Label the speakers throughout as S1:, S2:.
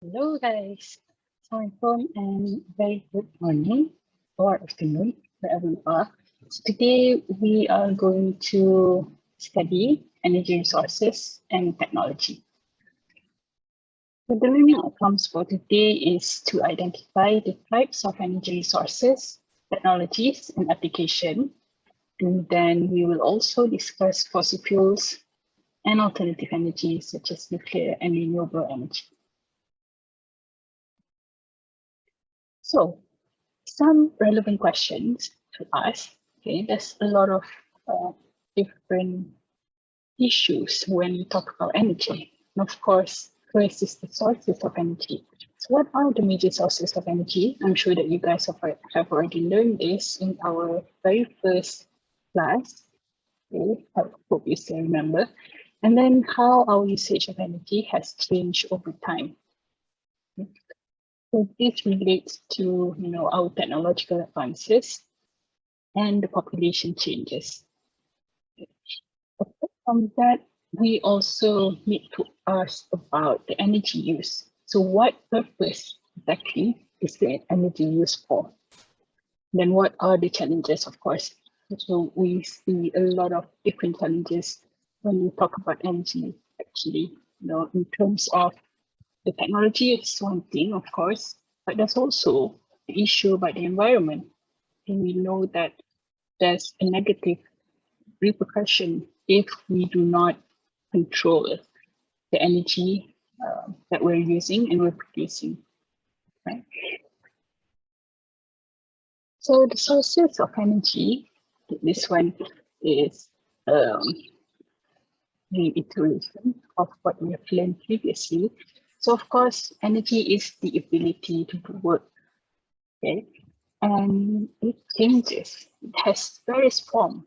S1: Hello guys, Assalamualaikum and very good morning or afternoon wherever you are. So today we are going to study energy resources and technology. So the learning outcomes for today is to identify the types of energy resources, technologies and application. And then we will also discuss fossil fuels and alternative energies such as nuclear and renewable energy. So some relevant questions to ask. Okay, there's a lot of different issues when we talk about energy. And of course, first is the sources of energy. So what are the major sources of energy? I'm sure that you guys have already learned this in our very first class. Okay, I hope you still remember. And then how our usage of energy has changed over time. So this relates to our technological advances and the population changes. Apart from that, we also need to ask about the energy use. So what purpose exactly is the energy used for? Then what are the challenges, of course? So we see a lot of different challenges when we talk about energy, actually, in terms of the technology is one thing, of course, but there's also the issue about the environment. And we know that there's a negative repercussion if we do not control the energy that we're using and we're producing, right? So the sources of energy, this one is reiteration of what we have learned previously. So of course, energy is the ability to do work, okay? And it changes. It has various forms.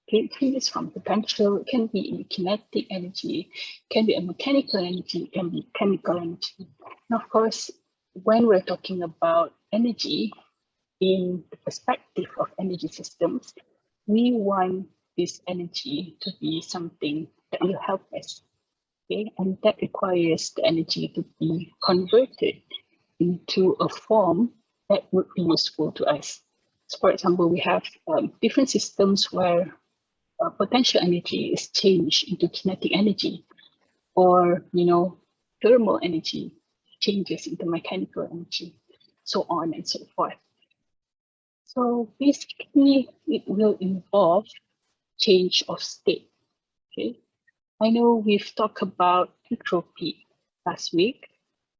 S1: Okay, it changes from potential, it can be in kinetic energy, can be a mechanical energy, can be chemical energy. And of course, when we're talking about energy in the perspective of energy systems, we want this energy to be something that will help us. Okay, and that requires the energy to be converted into a form that would be useful to us. So for example, we have different systems where potential energy is changed into kinetic energy, or thermal energy changes into mechanical energy, so on and so forth. So basically, it will involve change of state. Okay, I know we've talked about entropy last week,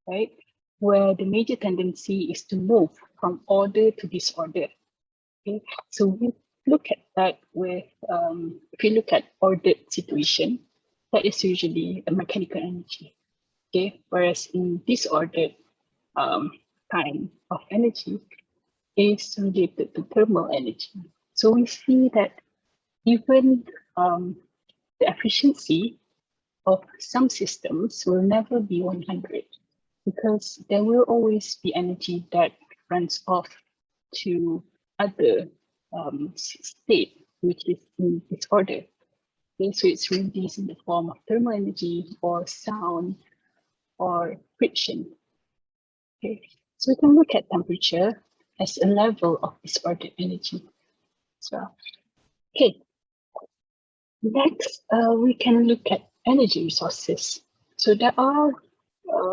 S1: right? Where the major tendency is to move from order to disorder. Okay, so we look at that with, if you look at ordered situation, that is usually a mechanical energy. Okay, whereas in disordered kind of energy is related to thermal energy. So we see that even the efficiency of some systems will never be 100, because there will always be energy that runs off to other state, which is in disorder. Okay, so it's released in the form of thermal energy or sound or friction. Okay, so we can look at temperature as a level of disordered energy. So, okay, next we can look at energy resources. So there are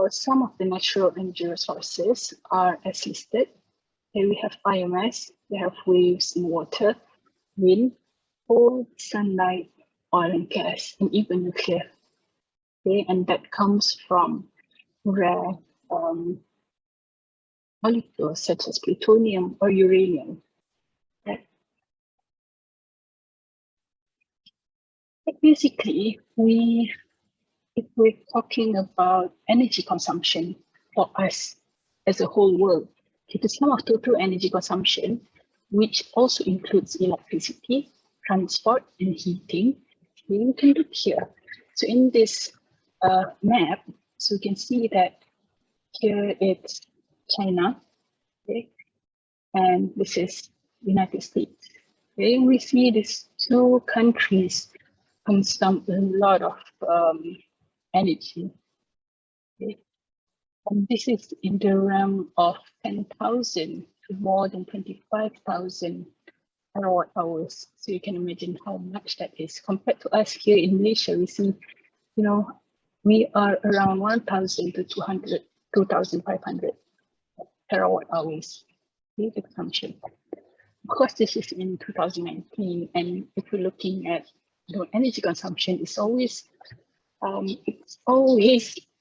S1: some of the natural energy resources are as listed. Here we have biomass, we have waves in water, wind, coal, sunlight, oil and gas, and even nuclear. Okay, and that comes from rare molecules such as plutonium or uranium. But basically, if we're talking about energy consumption for us as a whole world, it is sum of total energy consumption, which also includes electricity, transport, and heating. You can look here. So in this map, so you can see that here it's China, okay, and this is United States. Okay, we see these two countries consume a lot of energy. Okay. And this is in the realm of 10,000 to more than 25,000 terawatt hours. So you can imagine how much that is. Compared to us here in Malaysia, we see, we are around 1,000 to 200, 2,500 terawatt hours the consumption. Of course, this is in 2019, and if we're looking at energy consumption, it's always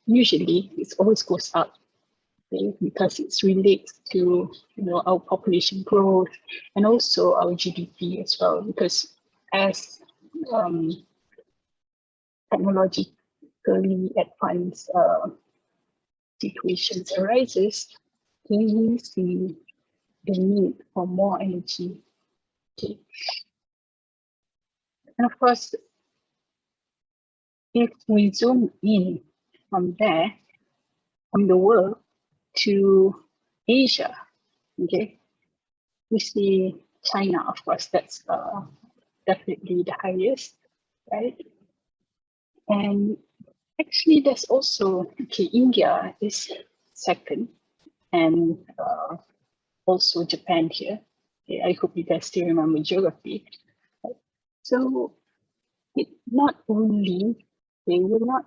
S1: usually it always goes up, okay, because it's related to our population growth and also our GDP as well. Because as technologically advanced situations arises, we see the need for more energy. Okay. And of course, if we zoom in from there, from the world to Asia, okay, we see China, of course, that's definitely the highest, right? And actually, there's also, India is second, and also Japan here. Okay, I hope you guys still remember geography. So it not only, they will not,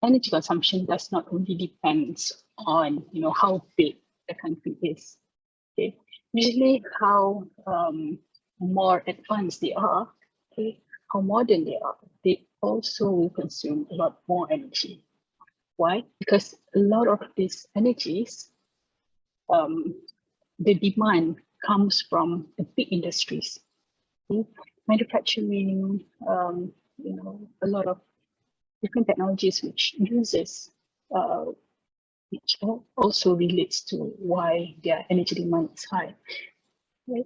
S1: energy consumption does not only depends on, how big the country is. Okay, usually how more advanced they are, okay, how modern they also will consume a lot more energy. Why? Because a lot of these energies, the demand comes from the big industries, okay? Manufacturing, a lot of different technologies which uses, which also relates to why their energy demand is high. Right?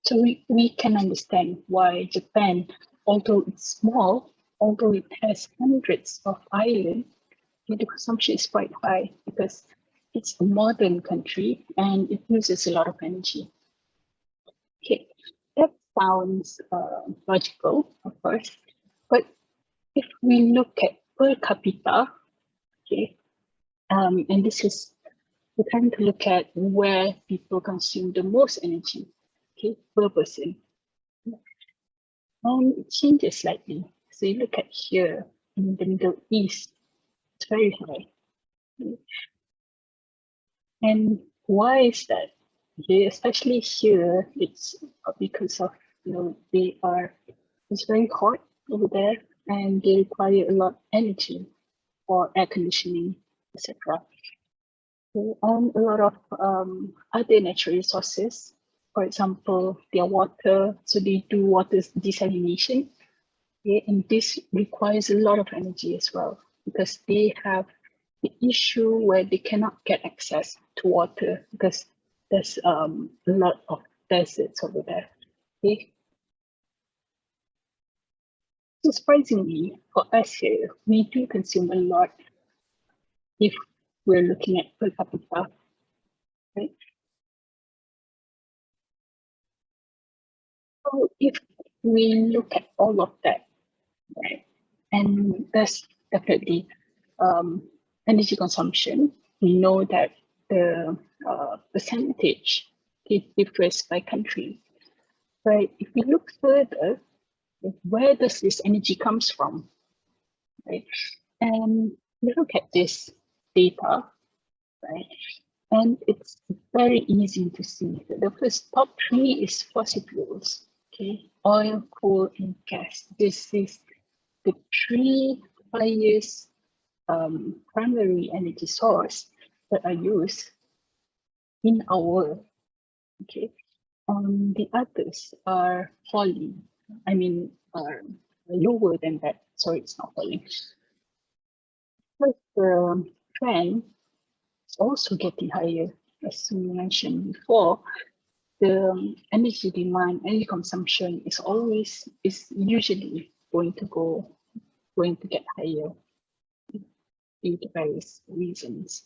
S1: So we can understand why Japan, although it's small, although it has hundreds of islands, the consumption is quite high because it's a modern country and it uses a lot of energy. Okay, that sounds logical, of course, but if we look at per capita, okay, and this is, we're trying to look at where people consume the most energy, okay, per person. It changes slightly. So you look at here in the Middle East, it's very high. And why is that? Okay, especially here, it's because of, it's very hot over there and they require a lot of energy for air conditioning, etc. So, a lot of other natural resources, for example, their water, so they do water desalination. Okay, and this requires a lot of energy as well because they have the issue where they cannot get access to water because there's a lot of deserts over there. Okay. So surprisingly, for us here, we do consume a lot if we're looking at per capita, right? So if we look at all of that, right, and that's definitely energy consumption, we know that the percentage, it differs by country. But if we look further, where does this energy comes from, right? And we look at this data, right? And it's very easy to see that the first top three is fossil fuels, okay? Oil, coal, and gas. This is the three highest primary energy source that are used in our world, okay? The others are falling. I mean, are lower than that. Sorry, it's not falling. But the trend is also getting higher, as we mentioned before. The energy demand, energy consumption is usually going to get higher due to various reasons.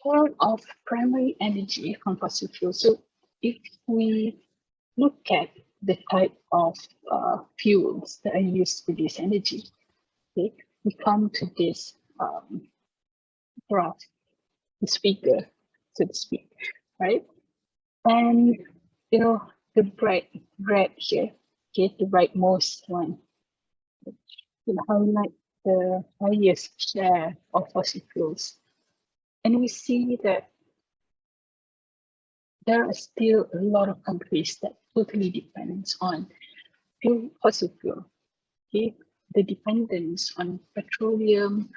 S1: share of primary energy from fossil fuels. So if we look at the type of fuels that are used to produce energy, okay, we come to this graph, this figure, so to speak, right? And you know, the bright red here, okay, the rightmost one, will highlight the highest share of fossil fuels. And we see that there are still a lot of countries that totally depends on fossil fuel. Okay? The dependence on petroleum,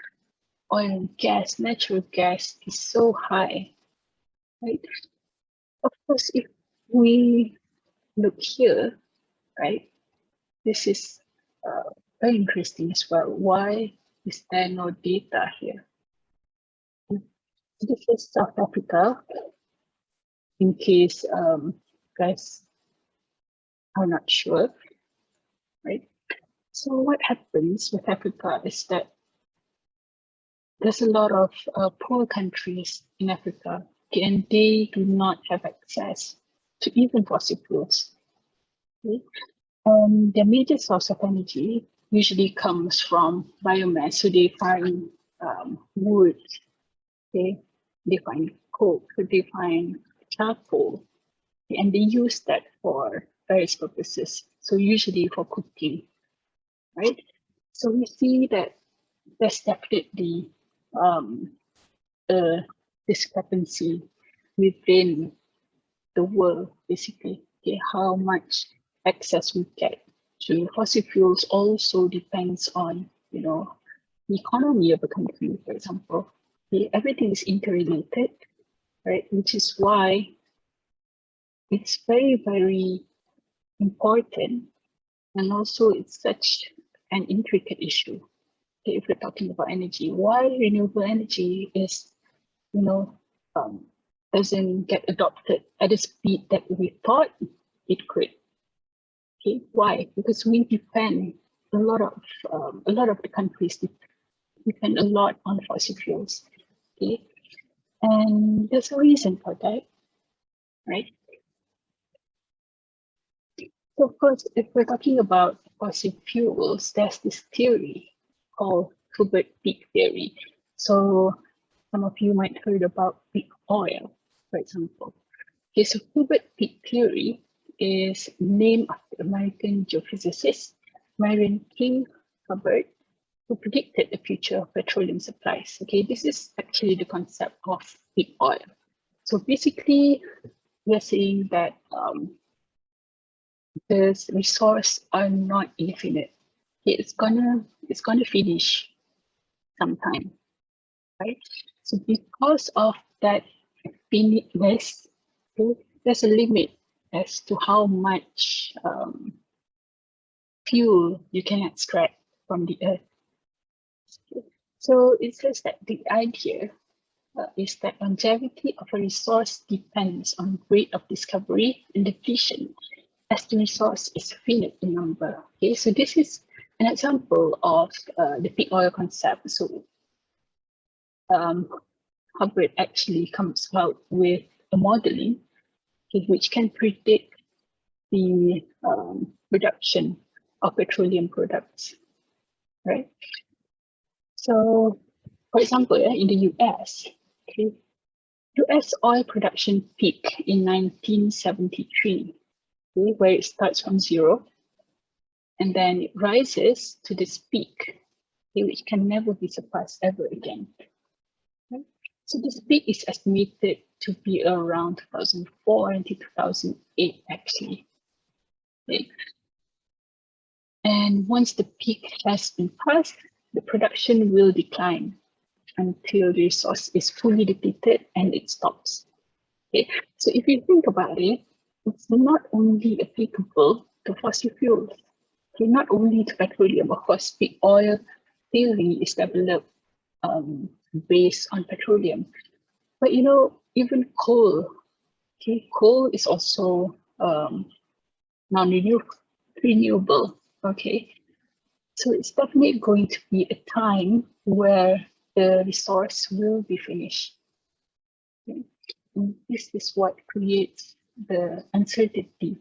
S1: oil and gas, natural gas is so high, right? Of course, if we look here, right, this is very interesting as well. Why is there no data here? This is South Africa, in case guys are not sure, right? So what happens with Africa is that there's a lot of poor countries in Africa, okay, and they do not have access to even fossil fuels. Okay? Their major source of energy usually comes from biomass. So they find wood, okay? They find coke, they find charcoal, and they use that for various purposes. So usually for cooking, right? So we see that there's definitely a discrepancy within the world, basically. Okay, how much access we get to fossil fuels also depends on, you know, the economy of a country, for example. Okay, everything is interrelated, right? Which is why it's very, very important, and also it's such an intricate issue. Okay, if we're talking about energy, why renewable energy is, you know, doesn't get adopted at the speed that we thought it could. Okay, why? Because we depend a lot of the countries depend a lot on fossil fuels. Okay, and there's a reason for that, right? So of course, if we're talking about fossil fuels, there's this theory called Hubert peak theory. So some of you might heard about peak oil, for example. Okay, so Hubert peak theory is named after American geophysicist Marion King Hubbert, who predicted the future of petroleum supplies. Okay, this is actually the concept of peak oil. So basically, we're saying that the resources are not infinite. Okay, it's gonna finish sometime, right? So because of that finiteness, okay, there's a limit as to how much fuel you can extract from the earth. So it says that the idea is that longevity of a resource depends on rate of discovery and depletion as the resource is finite in number. Okay, so this is an example of the peak oil concept. So Hubbard actually comes out with a modeling, okay, which can predict the production of petroleum products, right? So, for example, in the US, okay, US oil production peaked in 1973, okay, where it starts from zero, and then it rises to this peak, okay, which can never be surpassed ever again. Right? So this peak is estimated to be around 2004 until 2008, actually. Okay? And once the peak has been passed, the production will decline until the resource is fully depleted and it stops. Okay, so if you think about it, it's not only applicable to fossil fuels, okay, not only to petroleum. Of course, the oil theory is developed based on petroleum, but you know, even coal, okay, coal is also non-renewable, okay. So it's definitely going to be a time where the resource will be finished. this is what creates the uncertainty.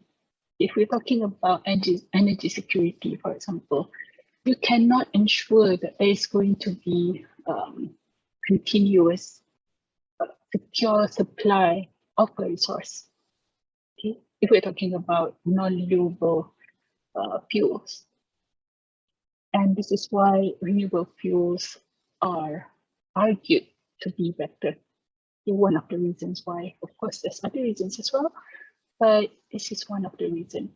S1: If we're talking about energy security, for example, you cannot ensure that there is going to be continuous, secure supply of a resource. Okay, if we're talking about non-renewable fuels, and this is why renewable fuels are argued to be better. One of the reasons why. Of course, there's other reasons as well, but this is one of the reasons.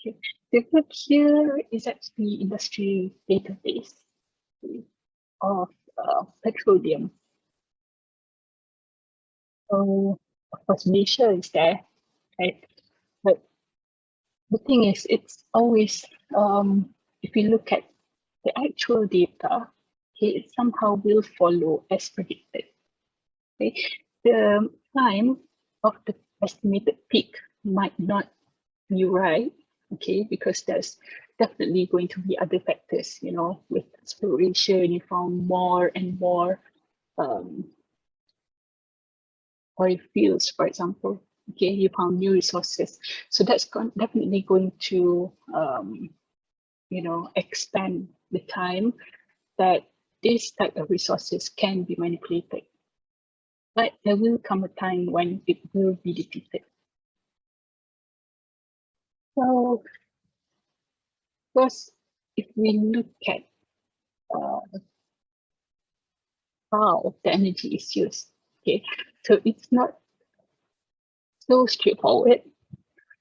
S1: Okay. The book here is actually industry database of petroleum. So, of course, Malaysia is there, right? But the thing is, it's always, if you look at the actual data, okay, it somehow will follow as predicted. Okay? The time of the estimated peak might not be right, okay, because there's definitely going to be other factors, you know, with exploration, you found more and more oil fields, for example, okay, you found new resources. So that's definitely going to, you know, expand the time that this type of resources can be manipulated. But there will come a time when it will be depleted. So, first, if we look at how the energy is used, okay, so it's not so straightforward.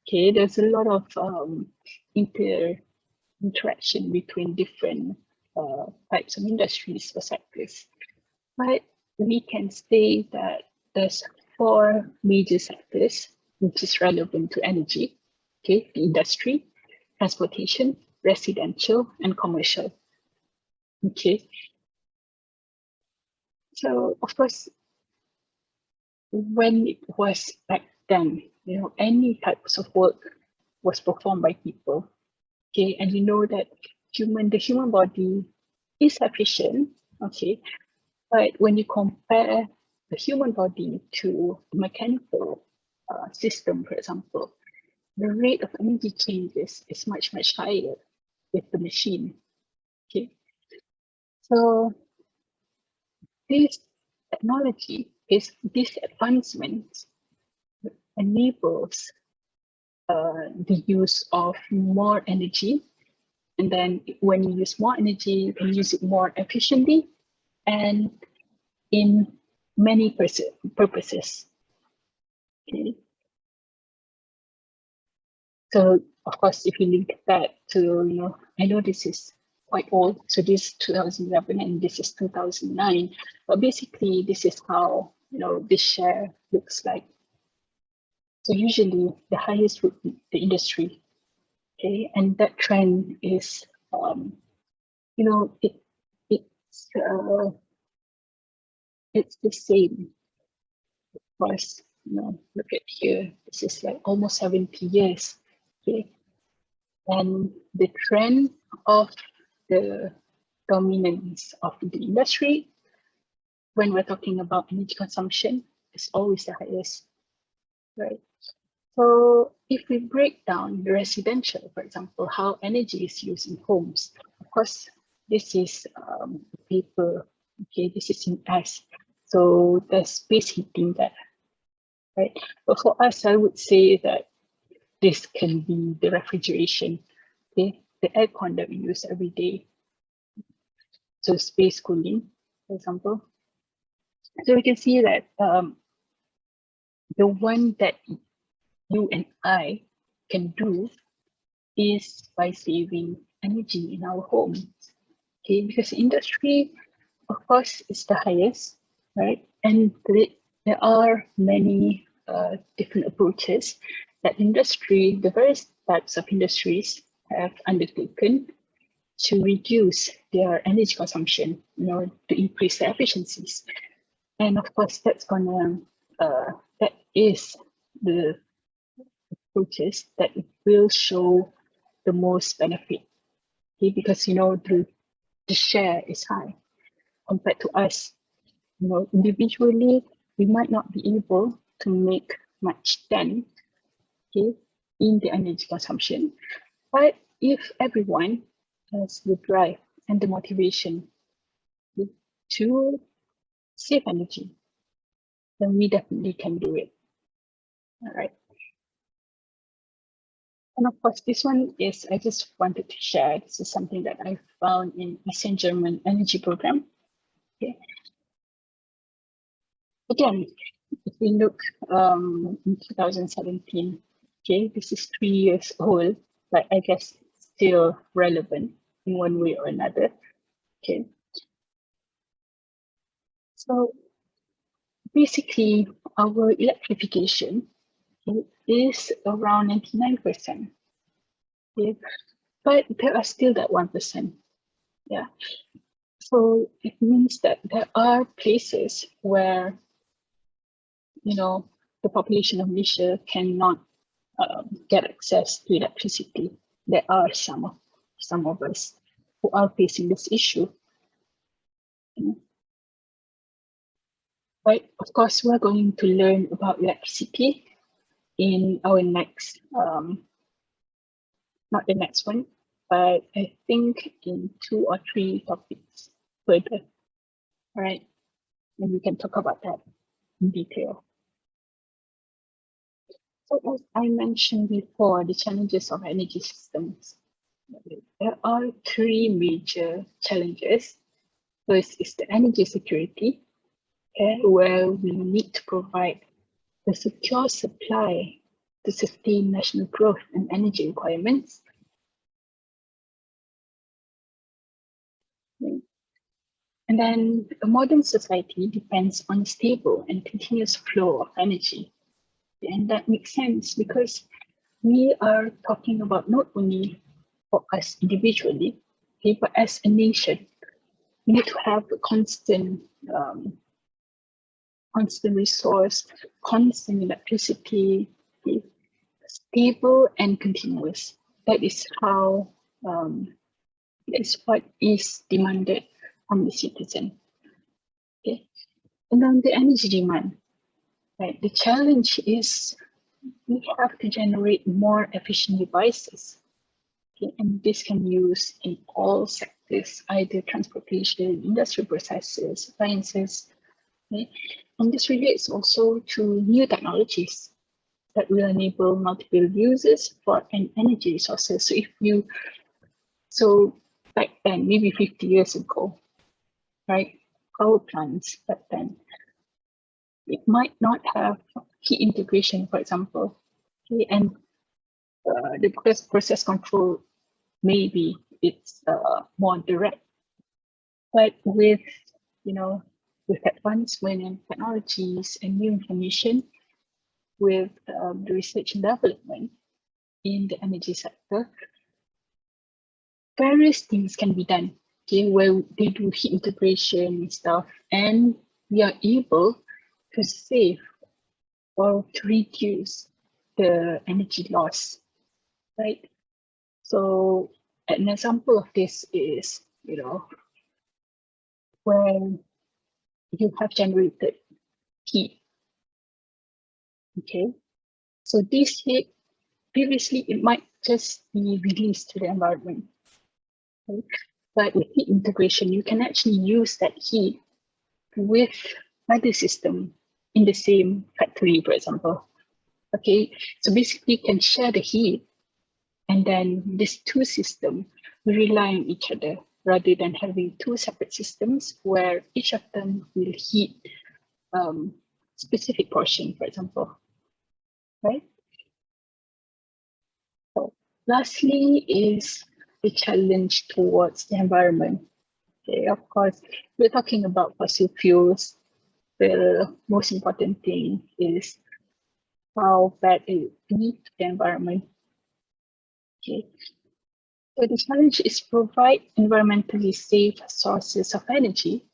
S1: Okay, there's a lot of interaction between different types of industries or sectors. But we can say that there's 4 major sectors which is relevant to energy. Okay, the industry, transportation, residential, and commercial. Okay, so of course, when it was back then, you know, any types of work was performed by people. Okay, and you know that the human body is efficient. Okay, but when you compare the human body to a mechanical system, for example, the rate of energy changes is much, much higher with the machine. Okay, so this technology this advancement enables the use of more energy, and then when you use more energy, you can use it more efficiently and in many purposes. Okay. So of course, if you link that to, you know, I know this is quite old, so this is 2011 and this is 2009, but basically this is how, you know, this share looks like. So usually the highest would be the industry, okay, and that trend is, you know, it's the same. Of course, you know, look at here, this is like almost 70 years, okay, and the trend of the dominance of the industry when we're talking about energy consumption is always the highest, right? So if we break down the residential, for example, how energy is used in homes, of course, this is paper, okay, this is in S. So there's space heating there, right? But for us, I would say that this can be the refrigeration, okay, the aircon that we use every day. So space cooling, for example. So we can see that the one that you and I can do is by saving energy in our homes. Okay, because industry, of course, is the highest, right? And there are many different approaches that the various types of industries have undertaken to reduce their energy consumption, you know, to increase their efficiencies. And of course, that is the approaches that will show the most benefit. Okay, because you know the share is high compared to us. You know, individually, we might not be able to make much dent, okay, in the energy consumption. But if everyone has the drive and the motivation, okay, to save energy, then we definitely can do it. All right. And of course, this one is, I just wanted to share, this is something that I found in ASEAN German energy program. Okay. Again, if we look in 2017, okay, this is 3 years old, but I guess still relevant in one way or another. Okay. So basically, our electrification, okay, is around 99%. Okay. But there are still that 1%. Yeah. So it means that there are places where, you know, the population of Malaysia cannot get access to electricity. There are some of us who are facing this issue. But of course, we're going to learn about electricity in our next, not the next one, but I think in 2 or 3 topics further. All right, and we can talk about that in detail. So as I mentioned before, the challenges of energy systems. There are 3 major challenges. First is the energy security, where we need to provide a secure supply to sustain national growth and energy requirements. And then a modern society depends on a stable and continuous flow of energy. And that makes sense because we are talking about not only for us individually, okay, but as a nation, we need to have a constant resource, constant electricity, okay, stable and continuous. That is how, that is what is demanded from the citizen. Okay, and then the energy demand. Right, the challenge is we have to generate more efficient devices. Okay, and this can be used in all sectors, either transportation, industrial processes, appliances. Okay? And this relates also to new technologies that will enable multiple uses for an energy resources. So back then, maybe 50 years ago, right, power plants back then, it might not have heat integration, for example, okay, and the process control, maybe it's more direct. But with, with advancement in technologies and new information, with the research and development in the energy sector, various things can be done, okay, where they do heat integration and stuff, and we are able to save or to reduce the energy loss, right? So an example of this is, when you have generated heat, okay? So this heat, previously it might just be released to the environment, okay? But with heat integration, you can actually use that heat with other system in the same factory, for example. Okay, so basically you can share the heat, and then these two systems rely on each other rather than having 2 separate systems where each of them will heat specific portion, for example, right? So lastly is the challenge towards the environment. Okay, of course, we're talking about fossil fuels. The most important thing is how bad it is to the environment. Okay, so the challenge is provide environmentally safe sources of energy,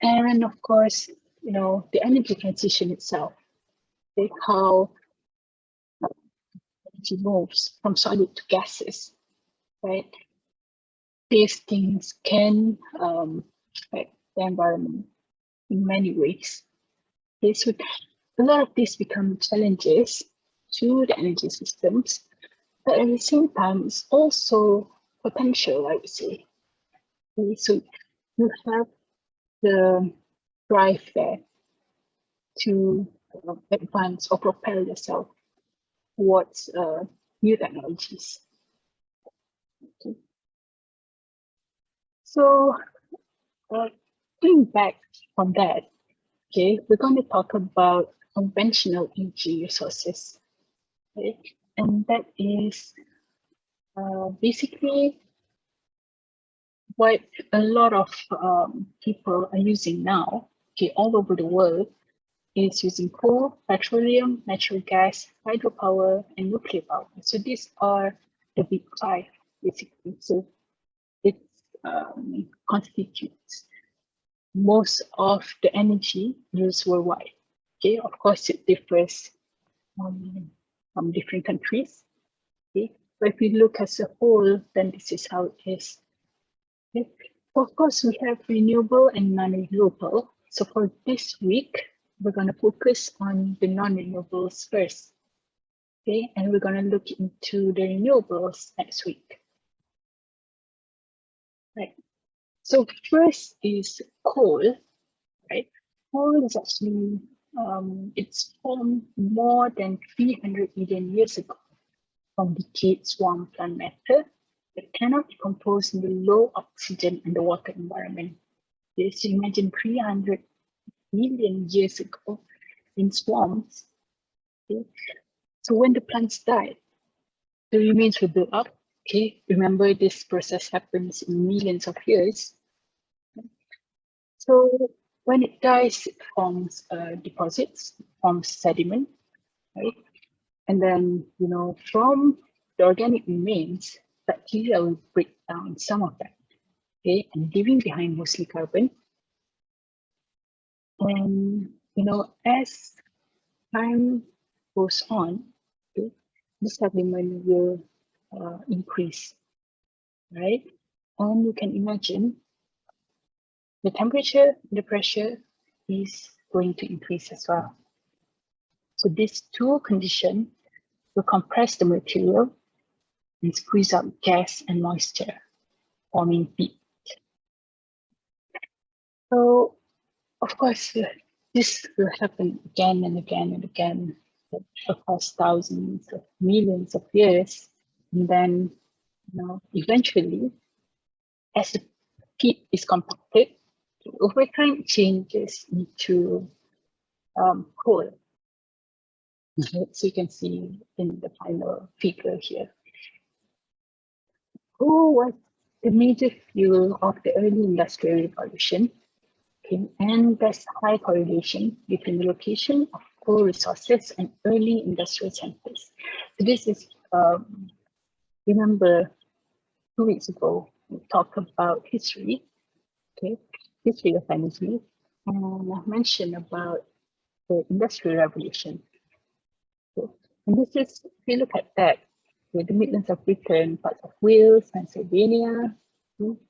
S1: and of course, the energy transition itself, like how energy moves from solid to gases, right? These things can affect the environment in many ways. Okay, so a lot of these become challenges to the energy systems, but at the same time, it's also potential, I would say. Okay, so you have the drive there to advance or propel yourself towards new technologies. Okay. So going back from that, okay, we're going to talk about conventional energy resources. Okay, and that is basically what a lot of people are using now, okay, all over the world, is using coal, petroleum, natural gas, hydropower, and nuclear power. So these are the big five, basically. So it constitutes most of the energy used worldwide. Okay, of course, it differs from different countries. Okay, but if we look as a whole, then this is how it is. Okay. Of course, we have renewable and non-renewable. So for this week, we're going to focus on the non-renewables first. Okay, and we're going to look into the renewables next week. Right. So first is coal, right? Coal is actually, it's formed more than 300 million years ago from decayed swamp plant matter that cannot decompose in the low oxygen underwater environment. So imagine 300 million years ago in swamps. Okay? So when the plants died, the remains will build up. Okay, remember this process happens in millions of years. So when it dies, it forms deposits, forms sediment, right? And then, from the organic remains, bacteria will break down some of that, okay, and leaving behind mostly carbon. And, as time goes on, okay, the sediment will increase, right? And you can imagine the temperature, the pressure is going to increase as well. So these two conditions will compress the material and squeeze out gas and moisture, forming peat. So, of course, this will happen again and again and again across thousands of millions of years. And then, eventually, as the peat is compacted, over time it changes into coal. So you can see in the final figure here. Coal was the major fuel of the early industrial revolution. Okay, and there's high correlation between the location of coal resources and early industrial centers. So this is, remember 2 weeks ago, we talked about history, okay, history of energy, and I mentioned about the industrial revolution. Okay. And this is, if you look at that, with the Midlands of Britain, parts of Wales, Pennsylvania,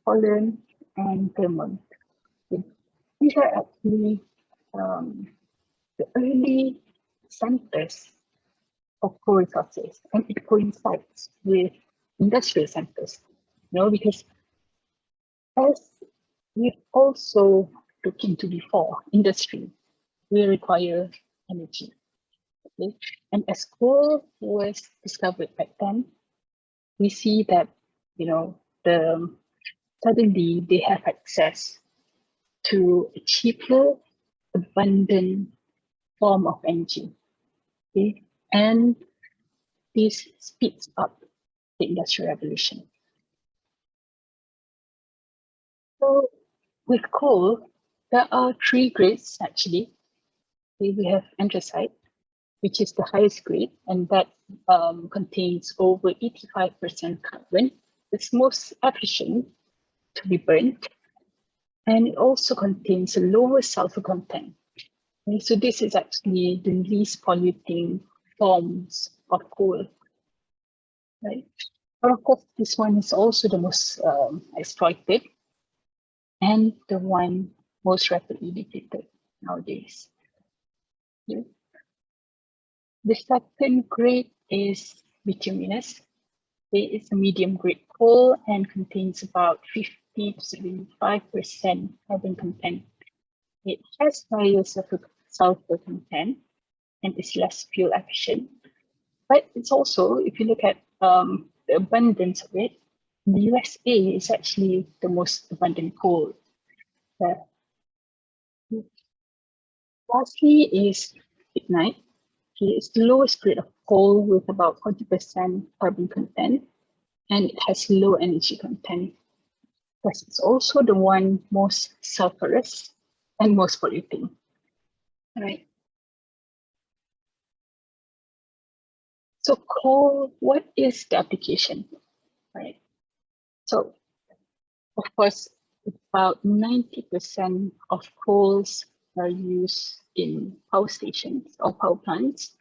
S1: Holland, and Vermont. Okay. These are actually the early centers of coal resources, and it coincides with industrial centers, because as we've also looked into before, industry will require energy. Okay? And as coal was discovered back then, we see that, suddenly they have access to a cheaper, abundant form of energy. Okay? And this speeds up the industrial revolution. So with coal, there are three grades actually. We have anthracite, which is the highest grade, and that contains over 85% carbon. It's most efficient to be burnt, and it also contains a lower sulfur content. And so this is actually the least polluting forms of coal, right? But of course, this one is also the most exploited and the one most rapidly depleted nowadays. Yeah. The second grade is bituminous. It is a medium grade coal and contains about 50 to 75% carbon content. It has higher sulfur content and is less fuel efficient. But it's also, if you look at the abundance of it, the USA is actually the most abundant coal. Lastly is lignite. It's the lowest grade of coal with about 40% carbon content, and it has low energy content. But it's also the one most sulfurous and most polluting. Right. So coal, what is the application? Right. So of course, about 90% of coals are used in power stations or power plants,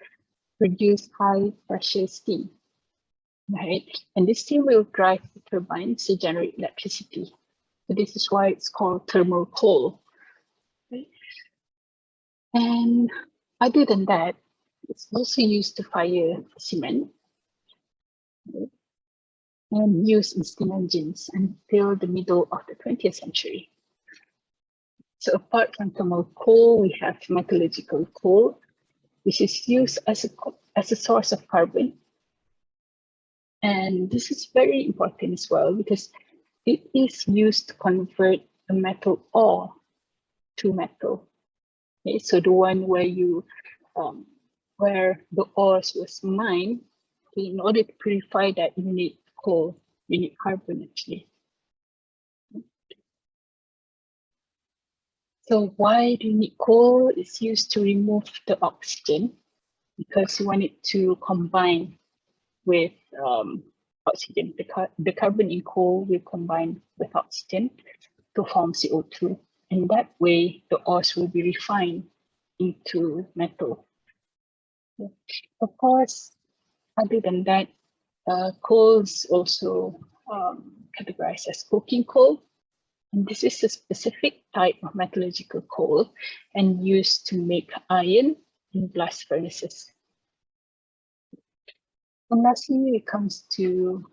S1: produce high pressure steam, right? And this steam will drive the turbines to generate electricity. So this is why it's called thermal coal. Right? And other than that, it's also used to fire cement, right? And used in steam engines until the middle of the 20th century. So apart from thermal coal, we have metallurgical coal, which is used as a source of carbon. And this is very important as well because it is used to convert a metal ore to metal. Okay, so the one where where the ores was mined, okay, in order to purify that, you need coal, you need carbon actually. So why do you need coal? It's used to remove the oxygen because you want it to combine with oxygen. The carbon in coal will combine with oxygen to form CO2. And that way, the ores will be refined into metal. Of course, other than that, coal is also categorized as coking coal. And this is a specific type of metallurgical coal and used to make iron in blast furnaces. And lastly, when it comes to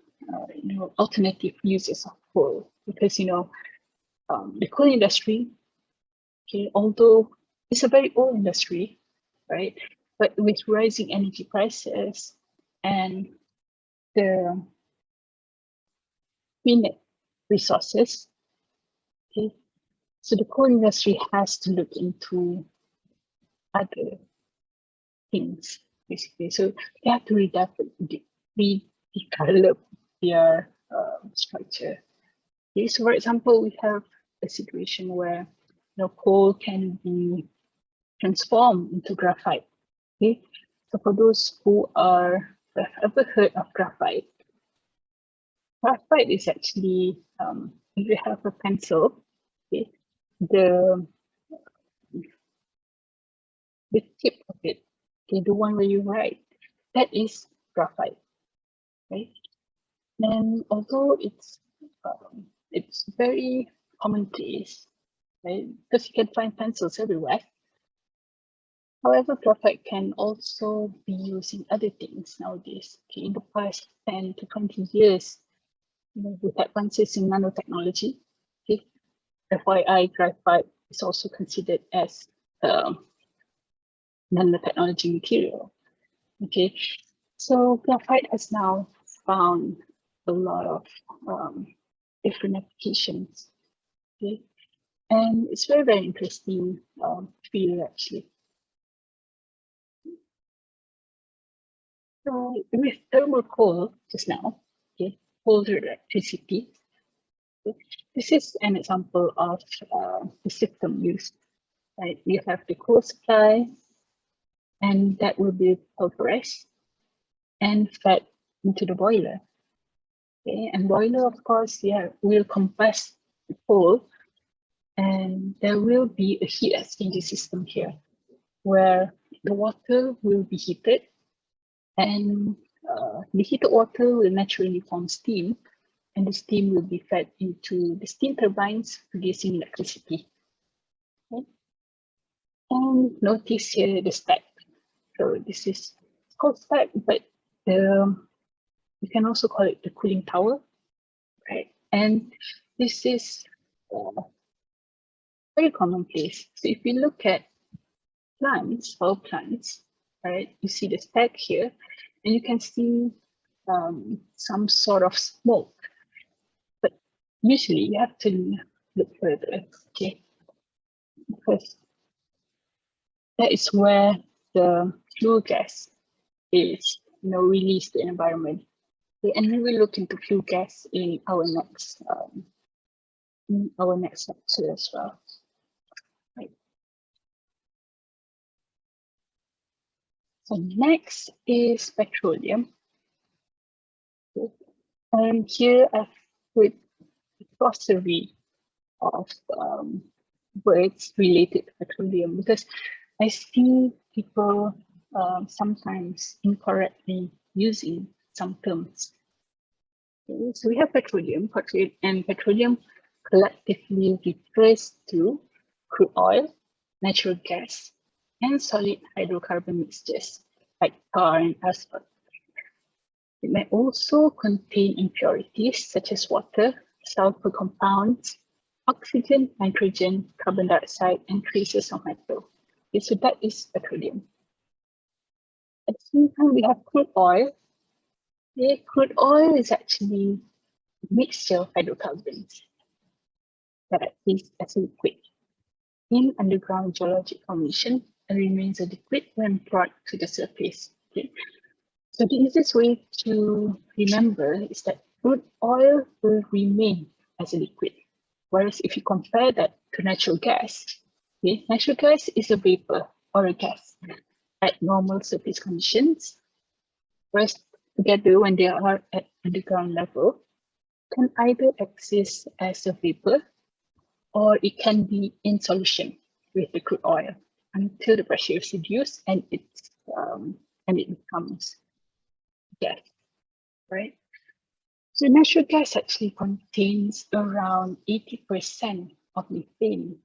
S1: alternative uses of coal, because the coal industry, okay, although it's a very old industry, right? But with rising energy prices and the finite resources, okay, so the coal industry has to look into other things, basically. So they have to redevelop their structure. Okay, so for example, we have a situation where coal can be transformed into graphite. Okay, so for those who have ever heard of graphite, graphite is actually if you have a pencil, okay, the tip of it, okay, the one where you write, that is graphite, right? And although it's very commonplace, right? Because you can find pencils everywhere. However, graphite can also be used in other things nowadays. Okay, in the past 10 to 20 years, with advances in nanotechnology, okay, FYI, graphite is also considered as nanotechnology material. Okay, so graphite has now found a lot of different applications. Okay, and it's very, very interesting field actually. So with thermal coal just now, okay, coal to electricity. Okay, this is an example of the system used. Right, you have the coal supply, and that will be pulverized and fed into the boiler. Okay, and boiler, of course, yeah, will compress the coal, and there will be a heat exchanger system here, where the water will be heated, and the heated water will naturally form steam, and the steam will be fed into the steam turbines producing electricity. Okay. And notice here the stack. So this is called stack, but you can also call it the cooling tower, right? And this is very commonplace. So if you look at plants, power plants, right, you see the stack here, and you can see some sort of smoke. But usually you have to look further, okay? Because that is where the flue gas is, released to the environment. Okay, and we will look into flue gas in our next lecture as well. Right. So next is petroleum. Okay. And here I've put a glossary of words related to petroleum because I see people sometimes incorrectly using some terms. Okay, so we have petroleum, and petroleum collectively refers to crude oil, natural gas, and solid hydrocarbon mixtures like tar and asphalt. It may also contain impurities such as water, sulfur compounds, oxygen, nitrogen, carbon dioxide, and traces of metal. Okay, so that is petroleum. At the same time, we have crude oil. Okay, crude oil is actually a mixture of hydrocarbons that is as a liquid in underground geologic formation and remains a liquid when brought to the surface. Okay. So the easiest way to remember is that crude oil will remain as a liquid. Whereas if you compare that to natural gas, okay, natural gas is a vapor or a gas at normal surface conditions, whereas together when they are at underground level, can either exist as a vapor or it can be in solution with the crude oil until the pressure is reduced and it becomes gas, right? So natural gas actually contains around 80% of methane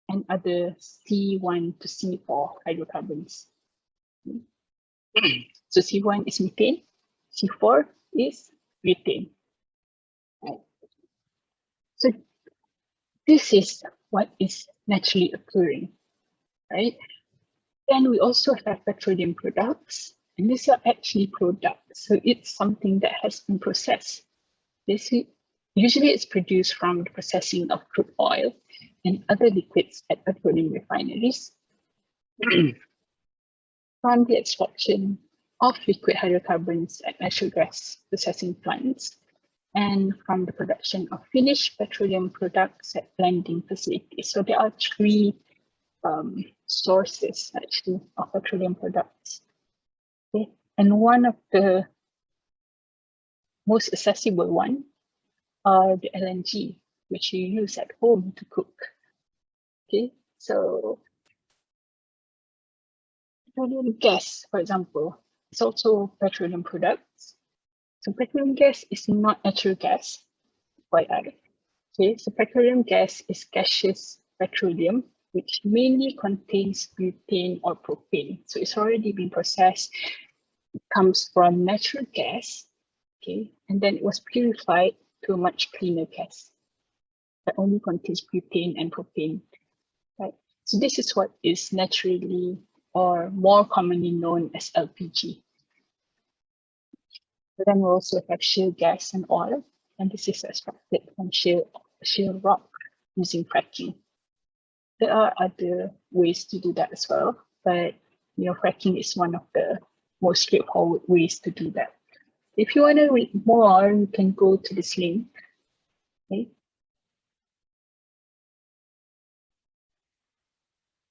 S1: and other C1 to C4 hydrocarbons. So C1 is methane, C4 is methane. Right. So this is what is naturally occurring, right? Then we also have petroleum products, and these are actually products. So it's something that has been processed. Usually it's produced from the processing of crude oil and other liquids at petroleum refineries, from the extraction of liquid hydrocarbons at natural gas processing plants, and from the production of finished petroleum products at blending facilities. So there are three sources actually of petroleum products. Okay? And one of the most accessible one are the LNG, which you use at home to cook. Okay, so petroleum gas, for example, is also petroleum products. So petroleum gas is not natural gas, FYI. Okay, so petroleum gas is gaseous petroleum, which mainly contains butane or propane. So it's already been processed. It comes from natural gas, okay, and then it was purified to a much cleaner gas that only contains butane and propane, right? So this is what is naturally or more commonly known as LPG. But then we also have shale gas and oil, and this is extracted from shale rock using fracking. There are other ways to do that as well, but fracking is one of the most straightforward ways to do that. If you want to read more, you can go to this link. Okay.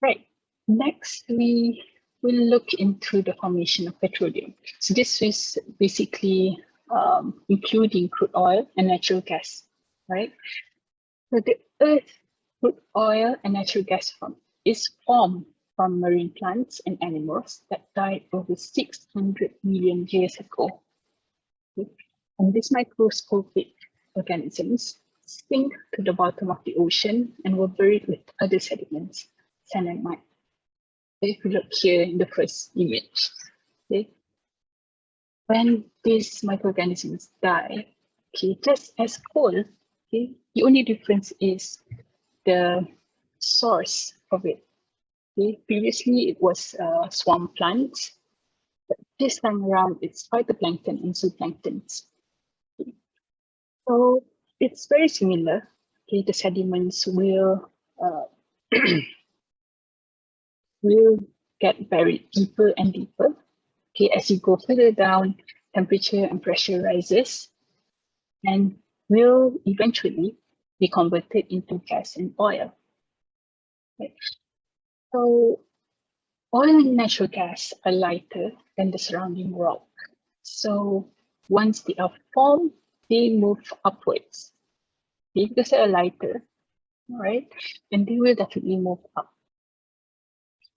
S1: Right. Next, we will look into the formation of petroleum. So this is basically including crude oil and natural gas, right? So the Earth, crude oil and natural gas is formed from marine plants and animals that died over 600 million years ago. Okay? And these microscopic organisms sink to the bottom of the ocean and were buried with other sediments, sand and mud. If you look here in the first image, okay, when these microorganisms die, okay, just as coal, okay, the only difference is the source of it. Okay, previously it was swamp plants, but this time around it's phytoplankton and zooplankton. Okay. So it's very similar. Okay, the sediments uh, will get buried deeper and deeper. Okay, as you go further down, temperature and pressure rises and will eventually be converted into gas and oil. Right? So oil and natural gas are lighter than the surrounding rock. So once they are formed, they move upwards. Okay, because they are lighter, right? And they will definitely move up.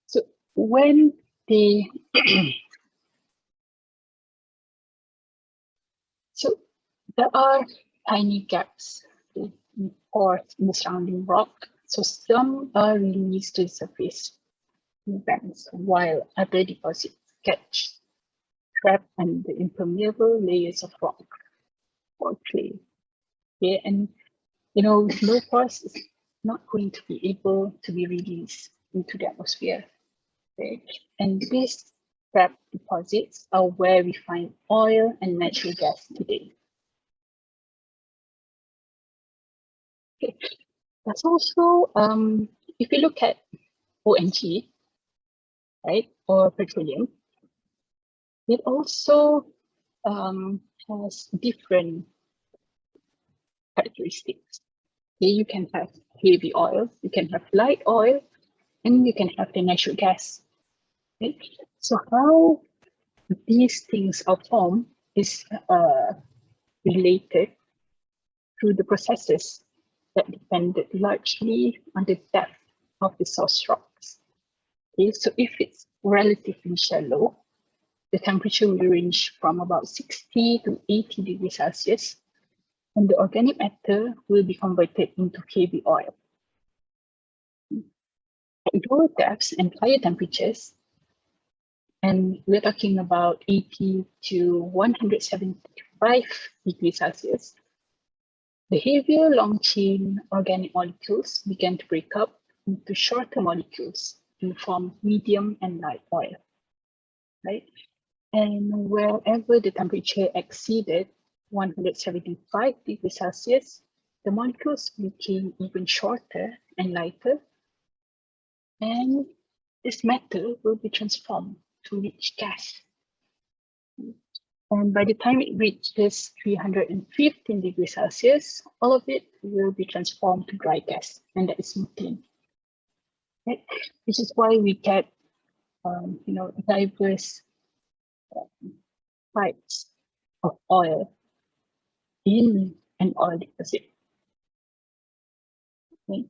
S1: So when they so there are tiny gaps, okay, in pores in the surrounding rock. So some are released to the surface in vents, while other deposits get trapped under impermeable layers of rock or clay. Okay, and with low pores, it's not going to be able to be released into the atmosphere. Okay? And these trapped deposits are where we find oil and natural gas today. Okay. That's also, if you look at ONG, right, or petroleum, it also has different characteristics. Okay, you can have heavy oil, you can have light oil, and you can have the natural gas. Okay? So how these things are formed is related to the processes that depended largely on the depth of the source rocks. Okay, so if it's relatively shallow, the temperature will range from about 60 to 80 degrees Celsius, and the organic matter will be converted into heavy oil. At lower depths and higher temperatures, and we're talking about 80 to 175 degrees Celsius, the heavier long-chain organic molecules began to break up into shorter molecules to form medium and light oil, right? And wherever the temperature exceeded 175 degrees Celsius, the molecules became even shorter and lighter, and this matter will be transformed to reach gas. And by the time it reaches 315 degrees Celsius, all of it will be transformed to dry gas, and that is methane. Right? Which is why we get, diverse types of oil in an oil deposit. Okay?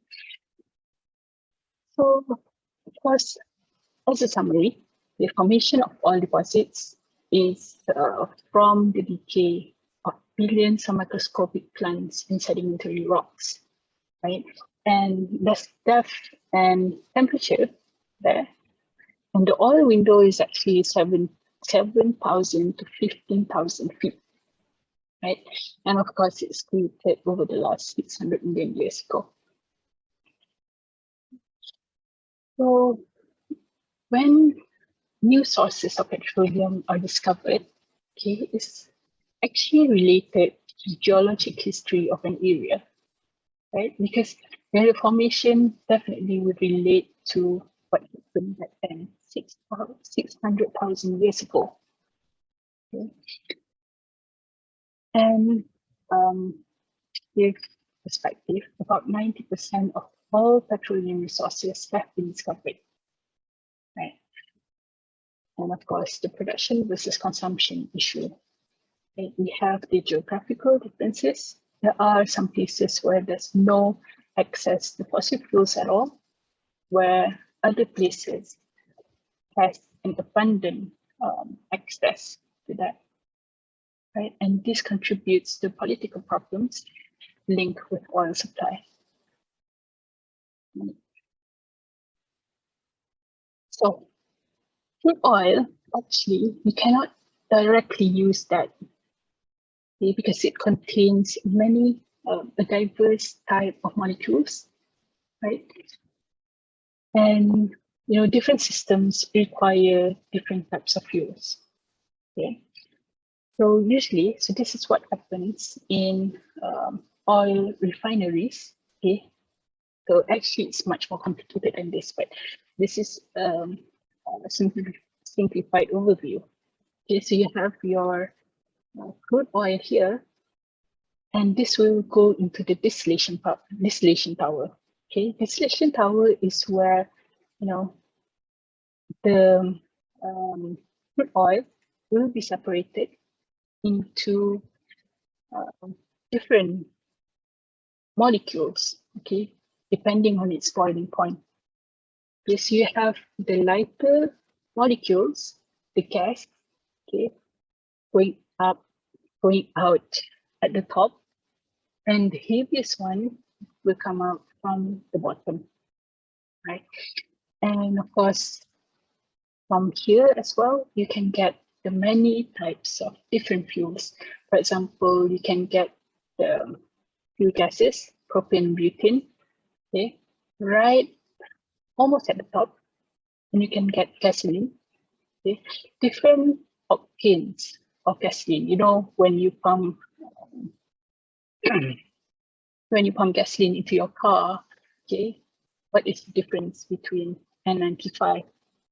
S1: So, of course, as a summary, the formation of oil deposits is from the decay of billions of microscopic plants in sedimentary rocks, right? And there's depth and temperature there. And the oil window is actually 7,000 to 15,000 feet, right? And of course, it's created over the last 600 million years ago. So when new sources of petroleum are discovered, okay, it's actually related to the geologic history of an area, right? Because the formation definitely would relate to what happened back then, 600,000 years ago. Okay? And give perspective, about 90% of all petroleum resources have been discovered, right? And of course, the production versus consumption issue. Okay? We have the geographical differences. There are some places where there's no access to fossil fuels at all, where other places has an abundant access to that, right? And this contributes to political problems linked with oil supply. So crude oil, actually, we cannot directly use that, okay, because it contains many a diverse type of molecules, right? And different systems require different types of fuels. Okay, so usually, so this is what happens in oil refineries. Okay, so actually, it's much more complicated than this, but this is a simplified overview. Okay, so you have your crude oil here, and this will go into the distillation tower. Okay, distillation tower is where the crude oil will be separated into different molecules, okay, depending on its boiling point. Okay, so you have the lighter molecules, the gas, okay, going up, going out at the top, and the heaviest one will come out from the bottom, right? And of course, from here as well, you can get the many types of different fuels. For example, you can get the fuel gases, propane, butane, okay, right almost at the top, and you can get gasoline, okay, different octanes of gasoline. When you pump gasoline into your car, okay, what is the difference between N95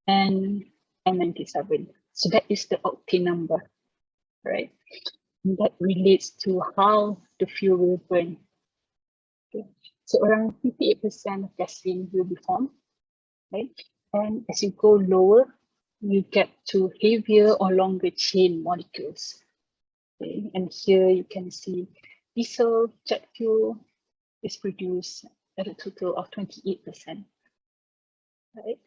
S1: and N97? So that is the octane number, right? And that relates to how the fuel will burn. Okay. So around 58% of gasoline will be formed, right? And as you go lower, you get to heavier or longer chain molecules. Okay. And here you can see diesel, jet fuel is produced at a total of 28%, right?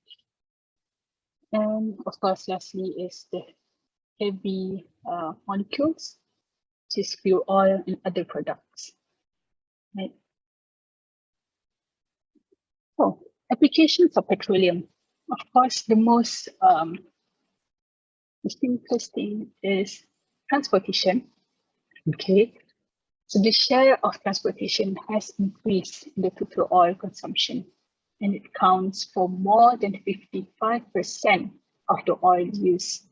S1: And of course, lastly is the heavy molecules, which is fuel oil and other products, right? So applications of petroleum. Of course, the most the simplest thing is transportation. Okay, so the share of transportation has increased in the total oil consumption, and it counts for more than 55% of the oil use.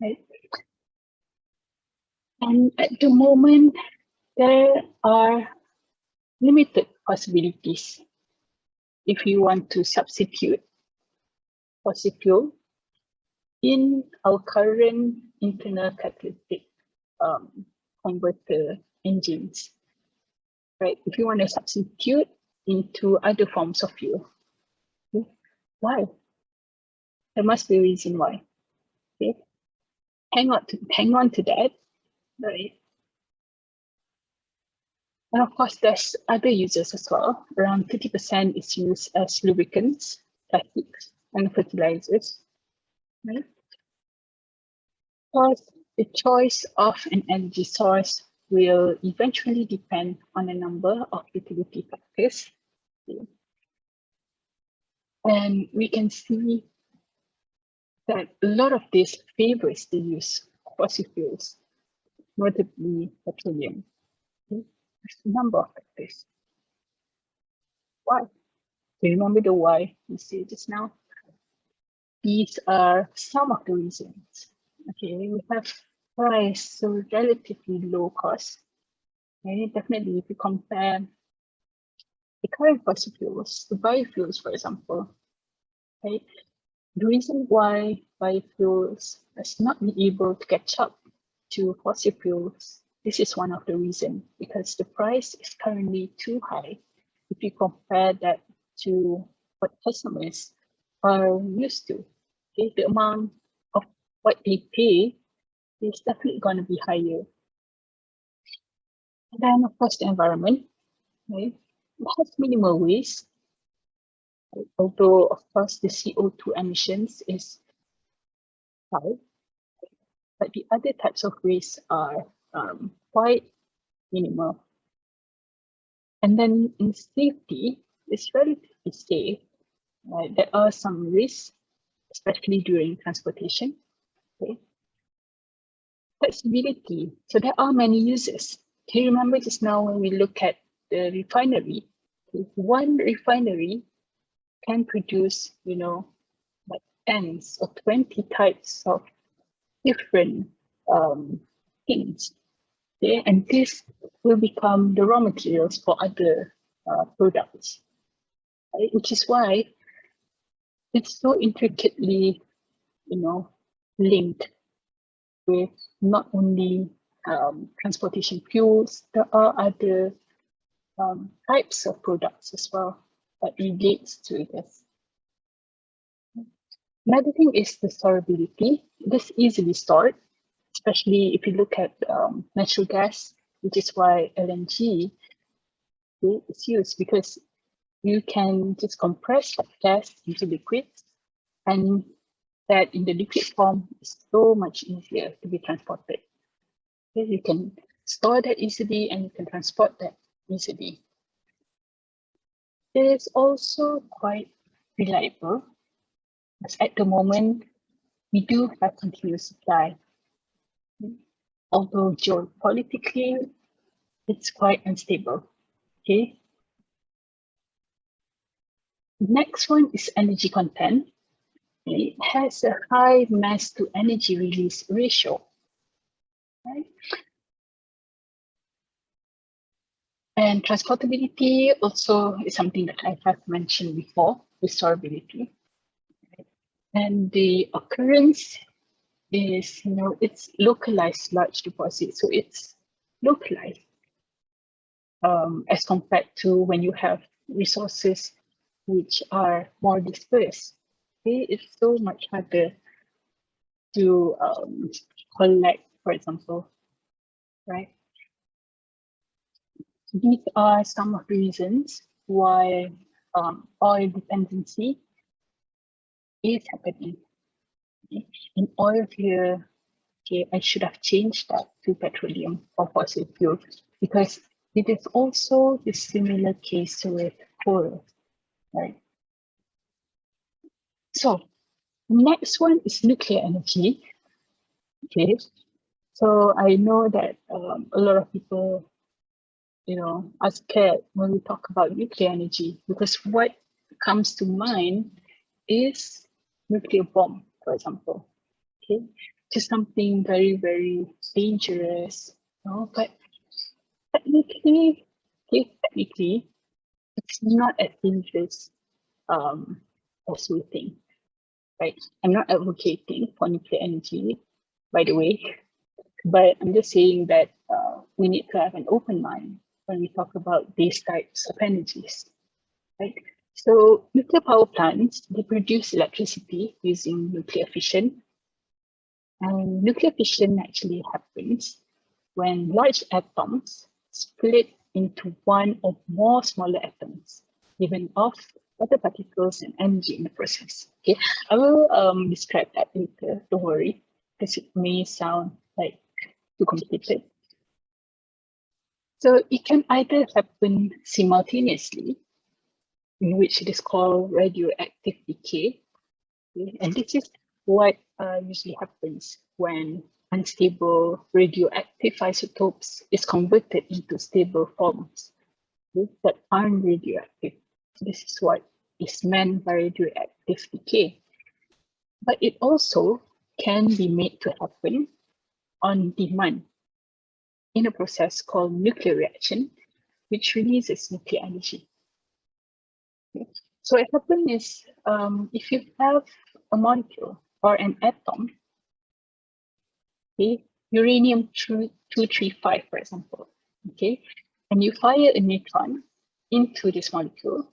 S1: Right? And at the moment, there are limited possibilities if you want to substitute fossil fuel in our current internal catalytic converter engines, right? If you want to substitute into other forms of fuel, okay? Why? There must be a reason why. Okay, hang on to that, right? And of course, there's other uses as well. Around 50% is used as lubricants, plastics, and fertilizers, right? Of course, the choice of an energy source will eventually depend on a number of utility factors. And we can see that a lot of this favors the use of fossil fuels, notably petroleum. Okay? There's a number of factors. Why? Do you remember the why we said just now? These are some of the reasons. Okay, we have price, so relatively low cost. Okay, definitely if you compare the current fossil fuels to biofuels, for example, right? The reason why biofuels has not been able to catch up to fossil fuels, this is one of the reasons, because the price is currently too high if you compare that to what customers are used to. Okay, the amount of what they pay is definitely going to be higher. And then, of course, the environment, right? It has minimal waste, right? Although, of course, the CO2 emissions is high, but the other types of waste are quite minimal. And then in safety, it's relatively safe. Right? There are some risks especially during transportation. Okay. Flexibility. So there are many uses. Can you remember just now when we look at the refinery? One refinery can produce, like tens or 20 types of different things. Okay? And this will become the raw materials for other products, right? Which is why it's so intricately, linked with not only transportation fuels, there are other types of products as well that relates to this. Another thing is the storability. This easily stored, especially if you look at natural gas, which is why LNG is used, because you can just compress that gas into liquid, and that in the liquid form is so much easier to be transported. Okay, you can store that easily and you can transport that easily. It is also quite reliable, as at the moment we do have continuous supply. Although geopolitically it's quite unstable. Okay. Next one is energy content. It has a high mass to energy release ratio. Right? And transportability also is something that I have mentioned before, with storability. And the occurrence is, it's localized large deposit. So it's localized as compared to when you have resources which are more dispersed. Okay, it's so much harder to collect, for example, right? These are some of the reasons why oil dependency is happening. Okay? In oil here, okay, I should have changed that to petroleum or fossil fuel, because it is also the similar case with coal, right? So next one is nuclear energy. Okay, so I know that a lot of people, are scared when we talk about nuclear energy, because what comes to mind is nuclear bomb, for example. Okay, just something very, very dangerous. But technically, it's not as dangerous as we think, right? I'm not advocating for nuclear energy, by the way, but I'm just saying that we need to have an open mind when we talk about these types of energies, right? So nuclear power plants, they produce electricity using nuclear fission. And nuclear fission actually happens when large atoms split into one or more smaller atoms, giving off other particles and energy in the process. Okay, I will describe that later, don't worry, because it may sound like too complicated. So it can either happen simultaneously, in which it is called radioactive decay. Okay? And this is what usually happens when unstable radioactive isotopes is converted into stable forms, okay, that aren't radioactive. This is what is meant by radioactive decay. But it also can be made to happen on demand in a process called nuclear reaction, which releases nuclear energy. Okay. So what happens is, if you have a molecule or an atom, okay, uranium-235, for example, okay, and you fire a neutron into this molecule,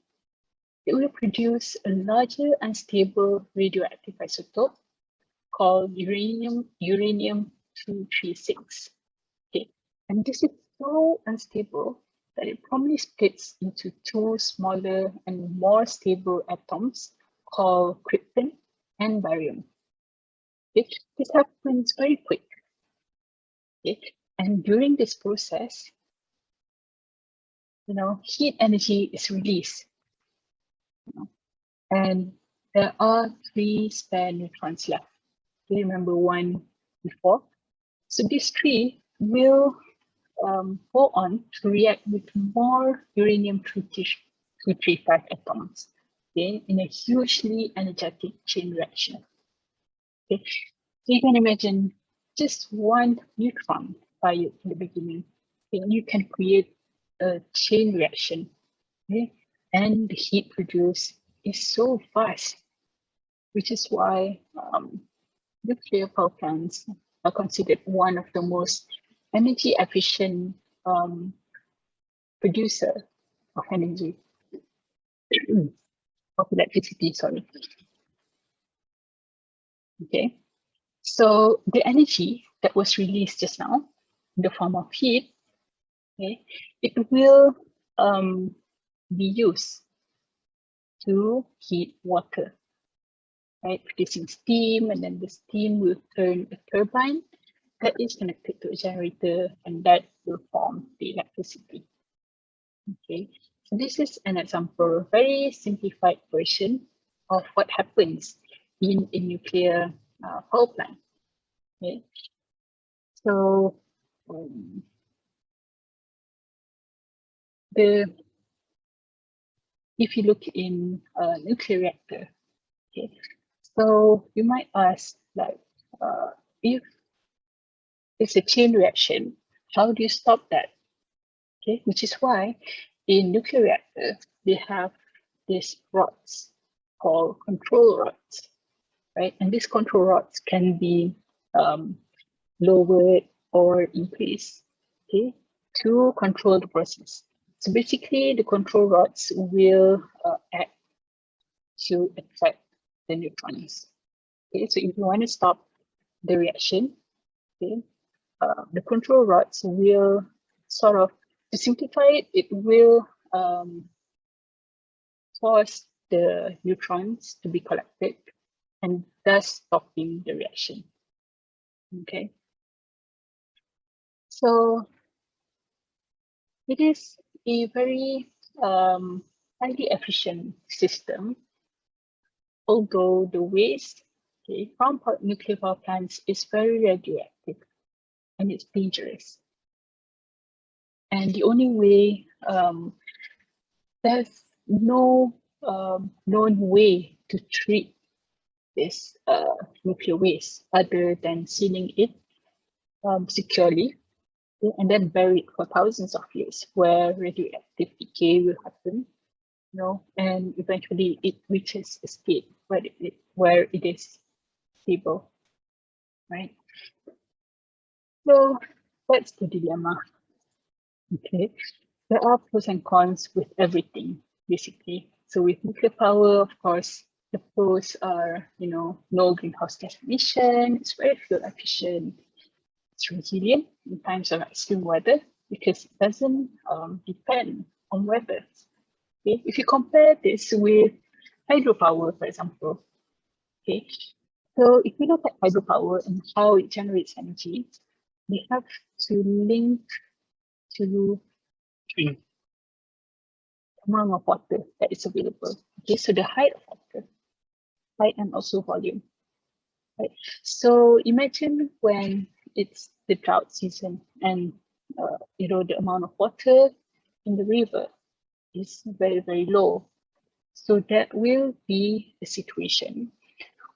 S1: it will produce a larger unstable radioactive isotope called uranium-236. Okay, and this is so unstable that it probably splits into two smaller and more stable atoms called krypton and barium. Okay, this happens very quick. Okay, and during this process, heat energy is released. And there are 3 spare neutrons left. Do you remember one before? So these 3 will go on to react with more uranium-235 atoms, okay, in a hugely energetic chain reaction. Okay. So you can imagine just one neutron fired in the beginning, and you can create a chain reaction, okay? And the heat produced is so fast, which is why nuclear power plants are considered one of the most energy efficient producer of energy, of electricity, sorry. Okay, so the energy that was released just now in the form of heat, okay, it will be used to heat water, right? Producing steam, and then the steam will turn a turbine that is connected to a generator, and that will form the electricity. Okay, so this is an example, very simplified version of what happens in a nuclear power plant. Okay, so if you look in a nuclear reactor, okay, so you might ask, like, if it's a chain reaction, how do you stop that? Okay, which is why in nuclear reactor they have these rods called control rods, right? And these control rods can be lowered or increased, okay, to control the process. So basically, the control rods will act to attract the neutrons. Okay, so if you want to stop the reaction, okay, the control rods will sort of, to simplify it, it will force the neutrons to be collected and thus stopping the reaction. Okay, so it is a very highly efficient system, although the waste, okay, from nuclear power plants is very radioactive and it's dangerous. And the only way, there's no known way to treat this nuclear waste other than sealing it securely, okay, and then bury it for thousands of years, where radioactive decay will happen, you know, and eventually it reaches a state where it is stable, right? So that's the dilemma. Okay, there are pros and cons with everything, basically. So with nuclear power, of course, the pros are, you know, no greenhouse gas emission, it's very fuel efficient, it's resilient in times of extreme weather because it doesn't depend on weather. Okay, if you compare this with hydropower, for example, okay, so if you look at hydropower and how it generates energy, we have to link to the amount of water that is available. Okay, so the height of water, height and also volume. Right. So imagine when it's the drought season and you know, the amount of water in the river is very, very low. So that will be a situation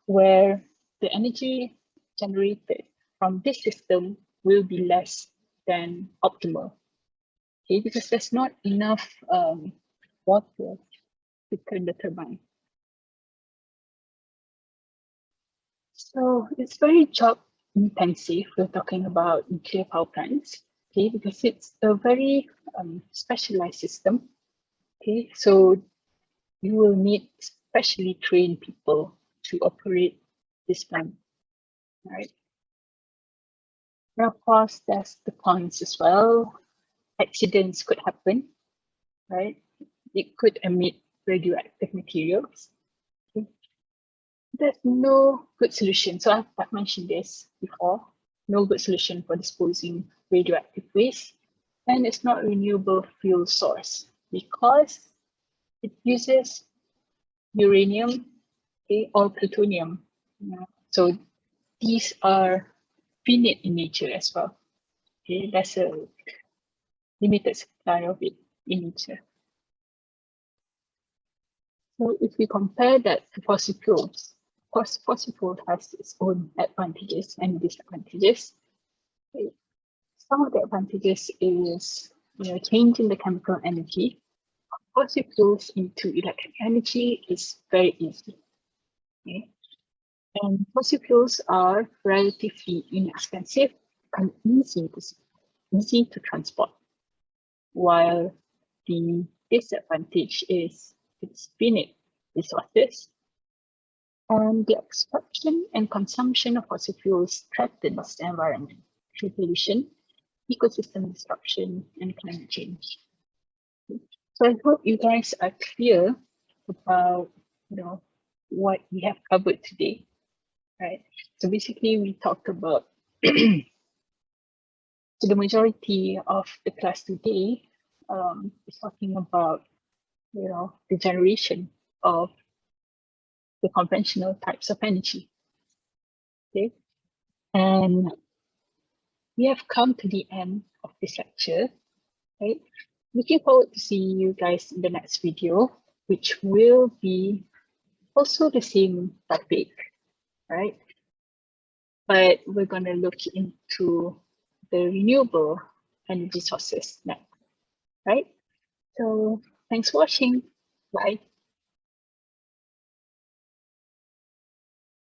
S1: where the energy generated from this system will be less than optimal. Okay, because there's not enough water to turn the turbine. So it's very job intensive. We're talking about nuclear power plants, okay, because it's a very specialized system. Okay, so you will need specially trained people to operate this plant, right? And of course, there's the cons as well. Accidents could happen, right? It could emit radioactive materials. Okay. There's no good solution. So I've mentioned this before. No good solution for disposing radioactive waste, and it's not a renewable fuel source because it uses uranium, okay, or plutonium. So these are finite in nature as well. Okay, there's a limited supply of it in nature. So if we compare that to fossil fuels, of course, fossil fuel has its own advantages and disadvantages. Okay. Some of the advantages is changing the chemical energy. Fossil fuels into electric energy is very easy. Okay. And fossil fuels are relatively inexpensive and easy to transport, while the disadvantage is its finite resources, and the extraction and consumption of fossil fuels threatens the environment through pollution, ecosystem disruption, and climate change. So I hope you guys are clear about what we have covered today, right? So basically, we talked about so the majority of the class today is talking about the generation of the conventional types of energy. Okay, and we have come to the end of this lecture, right? Looking forward to seeing you guys in the next video, which will be also the same topic, right? But we're going to look into the renewable energy sources next, right? So thanks for watching. Bye.